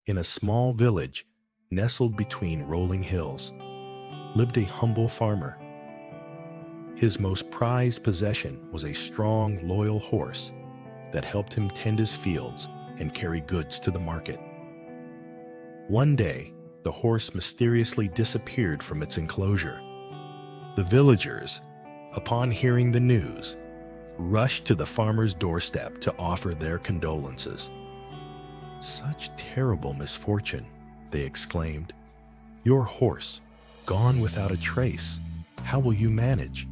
In a small village, nestled between rolling hills, lived a humble farmer. His most prized possession was a strong, loyal horse that helped him tend his fields and carry goods to the market. One day, the horse mysteriously disappeared from its enclosure. The villagers, upon hearing the news, rushed to the farmer's doorstep to offer their condolences. "Such terrible misfortune," they exclaimed. "Your horse, gone without a trace. How will you manage?"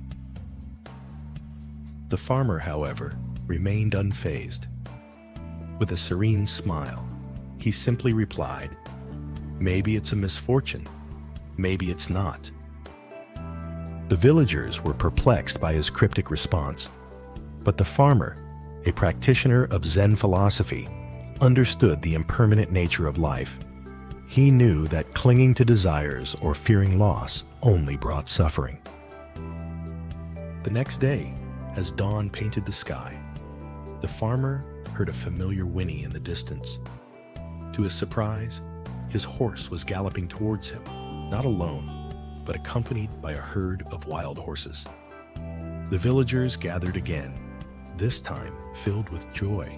The farmer, however, remained unfazed. With a serene smile, he simply replied, "Maybe it's a misfortune. Maybe it's not." The villagers were perplexed by his cryptic response, but the farmer, a practitioner of Zen philosophy, understood the impermanent nature of life. He knew that clinging to desires or fearing loss only brought suffering. The next day, as dawn painted the sky, the farmer heard a familiar whinny in the distance. To his surprise, his horse was galloping towards him, not alone, but accompanied by a herd of wild horses. The villagers gathered again, this time filled with joy.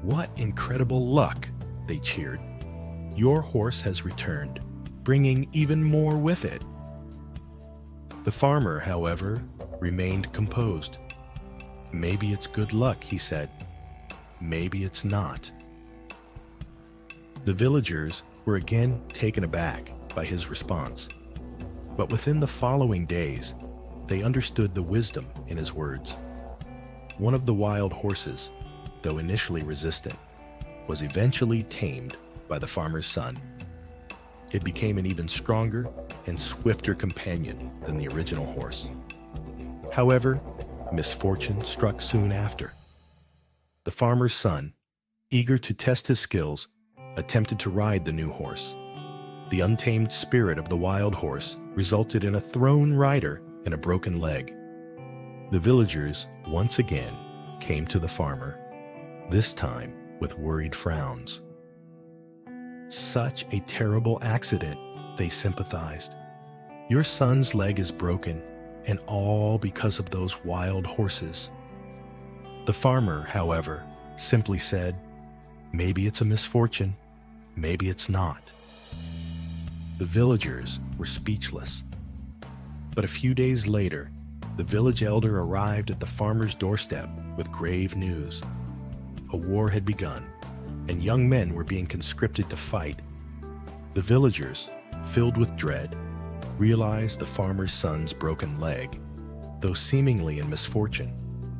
"What incredible luck!" they cheered. "Your horse has returned, bringing even more with it." The farmer, however, remained composed. "Maybe it's good luck," he said. "Maybe it's not." The villagers were again taken aback by his response, but within the following days, they understood the wisdom in his words. One of the wild horses, though initially resistant, was eventually tamed by the farmer's son. It became an even stronger and swifter companion than the original horse. However, misfortune struck soon after. The farmer's son, eager to test his skills, attempted to ride the new horse. The untamed spirit of the wild horse resulted in a thrown rider and a broken leg. The villagers once again came to the farmer, this time with worried frowns. "Such a terrible accident," they sympathized. "Your son's leg is broken, and all because of those wild horses." The farmer, however, simply said, "Maybe it's a misfortune, maybe it's not." The villagers were speechless. But a few days later, the village elder arrived at the farmer's doorstep with grave news. A war had begun, and young men were being conscripted to fight. The villagers, filled with dread, realized the farmer's son's broken leg, though seemingly in misfortune,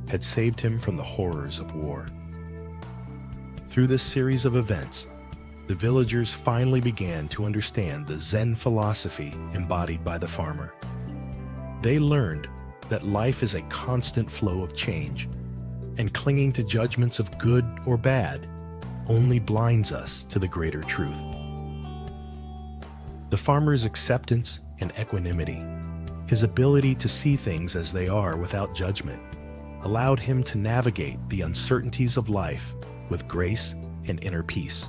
had saved him from the horrors of war. Through this series of events, the villagers finally began to understand the Zen philosophy embodied by the farmer. They learned that life is a constant flow of change, and clinging to judgments of good or bad only blinds us to the greater truth. The farmer's acceptance and equanimity, his ability to see things as they are without judgment, allowed him to navigate the uncertainties of life with grace and inner peace.